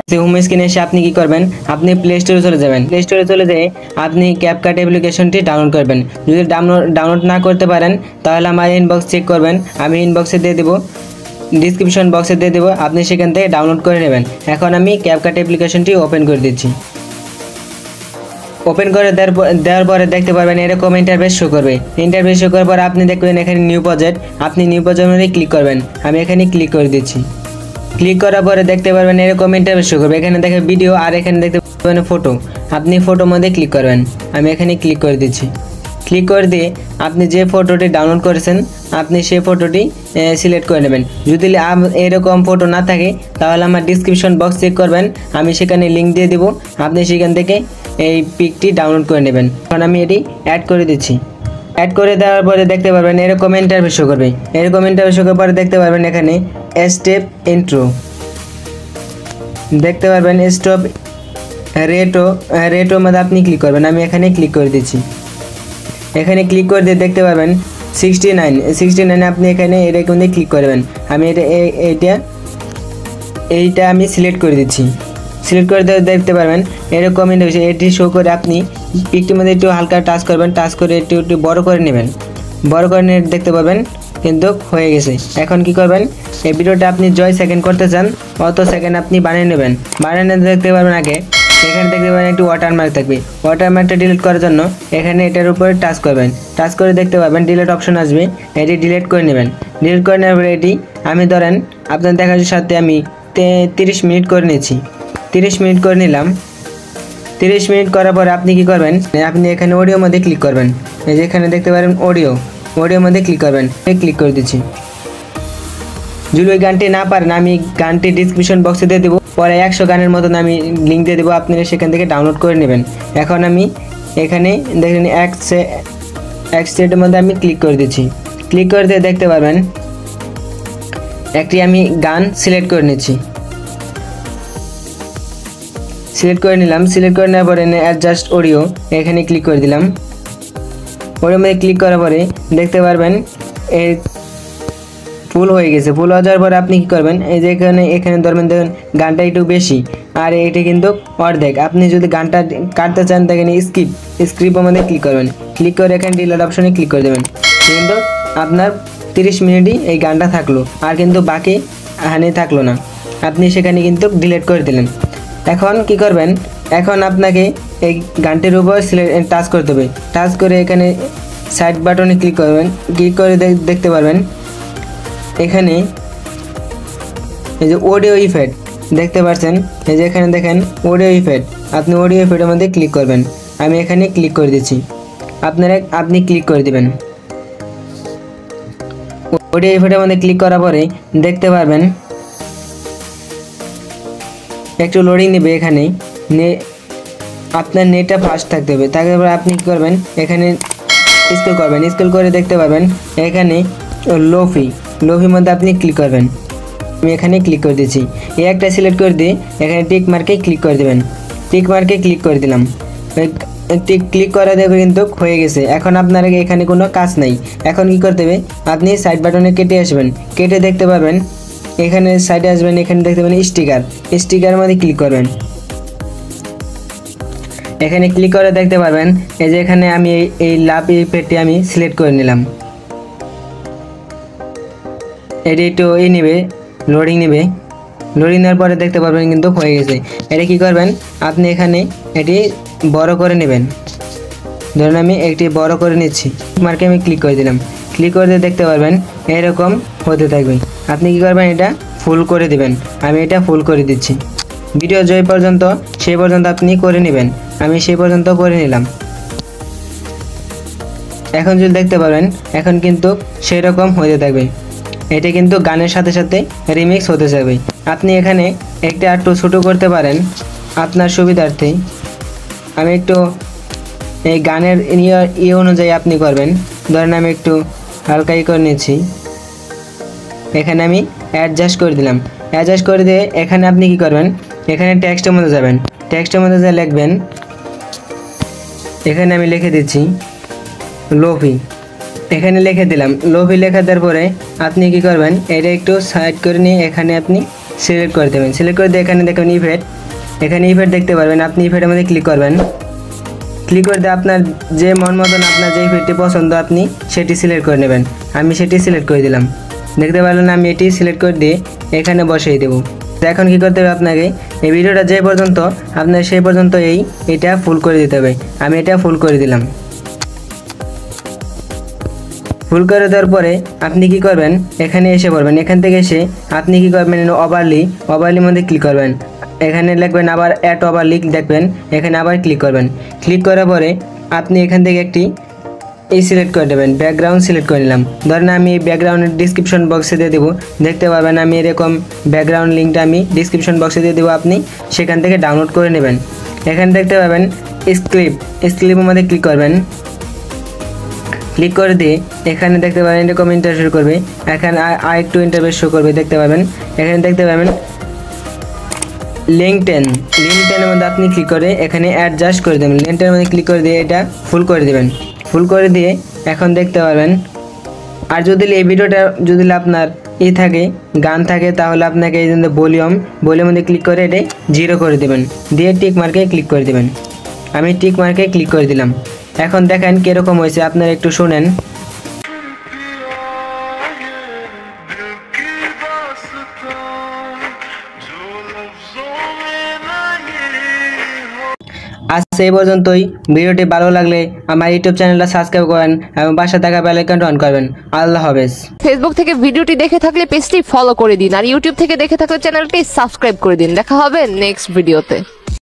Home স্ক্রিনে এসে আপনি কি করবেন, আপনি প্লে স্টোরে চলে যাবেন। প্লে স্টোরে চলে যেয়ে আপনি ক্যাপকাট অ্যাপ্লিকেশনটি ডাউনলোড করবেন। যদি ডাউনলোড না করতে পারেন তাহলে আমার ইনবক্স চেক করবেন, আমি ইনবক্সে দিয়ে দেবো, ডিসক্রিপশন বক্সে দিয়ে দেবো, আপনি সেখান থেকে ডাউনলোড করে নেবেন। এখন আমি ক্যাপকাট অ্যাপ্লিকেশনটি ওপেন করে দিচ্ছি। ওপেন করে দেওয়ার পরে দেখতে পারবেন এরকম ইন্টারফেস শো করবে। ইন্টারফেস শো করার পর আপনি দেখবেন এখানে নিউ প্রজেক্ট, আপনি নিউ প্রজেক্ট মধ্যে ক্লিক করবেন। আমি এখানে ক্লিক করে দিচ্ছি। ক্লিক করার পরে দেখতে পারবেন এরকম ইন্টারফেস শো করবে। এখানে দেখে ভিডিও আর এখানে দেখতে পারবেন ফটো, আপনি ফটোর মধ্যে ক্লিক করবেন। আমি এখানে ক্লিক করে দিচ্ছি। ক্লিক করে দিয়ে আপনি যে ফটোটি ডাউনলোড করেছেন আপনি সেই ফটোটি সিলেক্ট করে নেবেন। যদি এরকম ফটো না থাকে তাহলে আমার ডিসক্রিপশন বক্স চেক করবেন, আমি সেখানে লিঙ্ক দিয়ে দেবো, আপনি সেখান থেকে এই পিকটি ডাউনলোড করে নেবেন। এখন আমি এটি অ্যাড করে দিচ্ছি। অ্যাড করে দেওয়ার পরে দেখতে পারবেন এরকম ইন্টারফেস শো করবে। এরকম ইন্টারফেস শো করার পরে দেখতে পারবেন এখানে স্টেপ ইন্ট্রো, দেখতে পারবেন স্টপ রেটো মধ্যে আপনি ক্লিক করবেন। আমি এখানে ক্লিক করে দিচ্ছি। এখানে ক্লিক করে দিয়ে দেখতে পারবেন 69 আপনি এখানে এরকম দিয়ে ক্লিক করবেন। আমি এইটা আমি সিলেক্ট করে দিচ্ছি। সিলেক্ট করে দেখতে পারবেন এরকম এটি শো করে আপনি পিকটির মধ্যে একটু হালকা টাচ করবেন, টাচ করে একটু বড় করে নেবেন। বড় করে নিয়ে দেখতে পাবেন কিন্তু হয়ে গেছে। এখন কি করবেন, এই ভিডিওটা আপনি জয় সেকেন্ড করতে চান অত সেকেন্ড আপনি বানিয়ে নেবেন। বানিয়ে দেখতে পারবেন আগে এখানে দেখতে পাবেন একটু ওয়াটারমার্ক থাকবে। ওয়াটারমার্কটা ডিলিট করার জন্য এখানে এটার উপরে টাচ করবেন। টাচ করে দেখতে পাবেন ডিলিট অপশন আসবে, এটি ডিলিট করে নেবেন। ডিলিট করে নেওয়ার পরে এটি আমি ধরেন আপনার দেখার সাথে আমি 30 মিনিট করে নিয়েছি। 30 মিনিট করে নিলাম। 30 মিনিট করার পরে আপনি কি করবেন, আপনি এখানে অডিও মধ্যে ক্লিক করবেন। এই যে এখানে দেখতে পারেন অডিও মধ্যে ক্লিক করবেন। ক্লিক করে দিচ্ছি। যদি ওই গানটি না পারেন আমি গানটি ডিসক্রিপশন বক্সে দিয়ে দেবো, পরে 100 গানের মতন আমি লিঙ্ক দিয়ে দেবো, আপনারা সেখান থেকে ডাউনলোড করে নেবেন। এখন আমি এখানে দেখেন এক সেটের মধ্যে আমি ক্লিক করে দিচ্ছি। ক্লিক করে দিয়ে দেখতে পারবেন একটি আমি গান সিলেক্ট করে নিচ্ছি। সিলেক্ট করে নিলাম। সিলেক্ট করে নেওয়ার পরে অ্যাডজাস্ট অডিও এখানে ক্লিক করে দিলাম। অডিও মধ্যে ক্লিক করার পরে দেখতে পারবেন এই ফুল হয়ে গেছে। ফুল হয়ে যাওয়ার পরে আপনি কি করবেন, এই যে এখানে ধরবেন দেখুন গানটা একটু বেশি আর এটি কিন্তু অর্ধেক। আপনি যদি গানটা কাটতে চান দেখেন স্ক্রিপ্টের মধ্যে ক্লিক করবেন। ক্লিক করে এখানে ডিলিট অপশনে ক্লিক করে দেবেন। কিন্তু আপনার 30 মিনিটই এই গানটা থাকলো আর কিন্তু বাকি হানি থাকলো না, আপনি সেখানে কিন্তু ডিলিট করে দিলেন। এখন কি করবেন, এখন আপনাকে এই গানটির উপর টাচ করতে হবে। টাচ করে এখানে সাইড বাটনে ক্লিক করবেন। ক্লিক করে দেখতে পারবেন এখানে এই যে অডিও ইফেক্ট দেখতে পাচ্ছেন, এই যে এখানে দেখেন অডিও ইফেক্ট, আপনি অডিও ইফেক্টের মধ্যে ক্লিক করবেন। আমি এখানে ক্লিক করে দিচ্ছি, আপনি ক্লিক করে দিবেন। অডিও ইফেক্টের মধ্যে ক্লিক করার পরে দেখতে পারবেন একটু লোডিং নেবে। এখানে আপনার নেটটা ফাস্ট থাকতে হবে। তারপরে আপনি কী করবেন, এখানে স্ক্রল করবেন। স্ক্রল করে দেখতে পারবেন এখানে লোফির মধ্যে আপনি ক্লিক করবেন। আমি এখানে ক্লিক করে দিচ্ছি। এই একটা সিলেক্ট করে দিয়ে এখানে টিক মার্কে ক্লিক করে দেবেন। টিক মার্কে ক্লিক করে দিলাম। ক্লিক করা দেবে কিন্তু হয়ে গেছে। এখন আপনার এখানে কোনো কাজ নাই। এখন কি করতে হবে, আপনি সাইড বাটনে কেটে আসবেন। কেটে দেখতে পারবেন এখানে সাইডে আসবেন, এখানে দেখতে পাবেন স্টিকারের মধ্যে ক্লিক করবেন। এখানে ক্লিক করে দেখতে পারবেন এই যে এখানে আমি এই লাভ ইফেক্টটি আমি সিলেক্ট করে নিলাম। এটি একটু লোডিং নেবে। লোডিং নেওয়ার পরে দেখতে পারবেন কিন্তু হয়ে গেছে। এটা কি করবেন, আপনি এখানে এটি বড় করে নেবেন। ধরুন আমি একটি বড় করে নিচ্ছি। মার্কে আমি ক্লিক করে দিলাম। ক্লিক করে দিয়ে দেখতে পারবেন এরকম হতে থাকবে। আপনি কি করবেন, এটা ফুল করে দিবেন। আমি এটা ফুল করে দিচ্ছি। ভিডিও যে পর্যন্ত সেই পর্যন্ত আপনি করে নেবেন। আমি সেই পর্যন্ত করে নিলাম। এখন যদি দেখতে পারেন এখন কিন্তু সেই রকম হতে থাকবে। এটা কিন্তু গানের সাথে সাথে রিমিক্স হতে যাবে। আপনি এখানে একটা একটু ছোটো করতে পারেন আপনার সুবিধার্থে। আমি একটু এই গানের অনুযায়ী আপনি করবেন। ধরেন আমি একটু হালকাই করে নিচ্ছি। এখানে আমি অ্যাডজাস্ট করে দিলাম। অ্যাডজাস্ট করে দিয়ে এখানে আপনি কি করবেন, এখানে টেক্সটের মধ্যে যাবেন। টেক্সটের মধ্যে যা লিখবেন এখানে আমি লিখে দিচ্ছি লোফি। এখানে লিখে দিলাম লোফি। লেখা দেওয়ার পরে আপনি কি করবেন, এটা একটু সাইড করে নিয়ে এখানে আপনি সিলেক্ট করে দেবেন। সিলেক্ট করে দিয়ে এখানে দেখবেন ইফেক্ট, এখানে ইফেক্ট দেখতে পারবেন। আপনি ইফেক্টের মধ্যে ক্লিক করবেন। ক্লিক করে দিয়ে আপনার যে মন মতন আপনার যে ইফেক্টটি পছন্দ আপনি সেটি সিলেক্ট করে নেবেন। আমি সেটি সিলেক্ট করে দিলাম। দেখতে পারলেন আমি এটি সিলেক্ট করে দিয়ে এখানে বসিয়ে দেবো। তো এখন কী করতে হবে আপনাকে, এই ভিডিওটা যে পর্যন্ত আপনার সেই পর্যন্ত এটা ফুল করে দিতে হবে। আমি এটা ফুল করে দিলাম। ফুল করে দেওয়ার পরে আপনি কি করবেন, এখানে এসে পড়বেন। এখান থেকে এসে আপনি কি করবেন, ওভারলির মধ্যে ক্লিক করবেন। এখানে লিখবেন আবার অ্যাড ওভারলি, দেখবেন এখানে আবার ক্লিক করবেন। ক্লিক করার পরে আপনি এখান থেকে একটি সিলেক্ট করে দেবেন। ব্যাকগ্রাউন্ড সিলেক্ট করে নিলাম। ধরেন আমি ব্যাকগ্রাউন্ডের ডিসক্রিপশন বক্সে দিয়ে দেবো। দেখতে পারবেন আমি এরকম ব্যাকগ্রাউন্ড লিঙ্কটা আমি ডিসক্রিপশন বক্সে দিয়ে দেবো। আপনি সেখান থেকে ডাউনলোড করে নেবেন। এখানে দেখতে পাবেন স্ক্রিপ্টের মধ্যে ক্লিক করবেন। ক্লিক করে দিয়ে এখানে দেখতে পাবেন এরকম ইন্টারফেস শো করবে। এখানে আরেকটু ইন্টারফেস শো করবে, দেখতে পাবেন। এখানে দেখতে পাবেন লিঙ্কটেনের মধ্যে আপনি ক্লিক করে এখানে অ্যাডজাস্ট করে দেবেন। লিঙ্কটেনের মধ্যে ক্লিক করে দিয়ে এটা ফুল করে দেবেন। ফুল করে দিয়ে এখন দেখতে পাবেন। আর যদি এই ভিডিওটা যদি আপনার থাকে গান থাকে তাহলে আপনাকে এই জন্য ভলিউমের মধ্যে ক্লিক করে এটা 0 করে দেবেন। দিয়ে টিক মার্কে ক্লিক করে দেবেন। আমি টিক মার্কে ক্লিক করে দিলাম। এখন দেখেন কীরকম হয়েছে, আপনারা একটু শুনেন। আজ এই পর্যন্তই। ভিডিওটি ভালো লাগলে আমার ইউটিউব চ্যানেলটা সাবস্ক্রাইব করেন এবং পাশে থাকা বেল আইকনটা অন করবেন। আল্লাহ হাফেজ। ফেসবুক থেকে ভিডিওটি দেখে থাকলে পেজটি ফলো করে দিন, আর ইউটিউব থেকে দেখে থাকলে চ্যানেলটি সাবস্ক্রাইব করে দিন। দেখা হবে নেক্সট ভিডিওতে।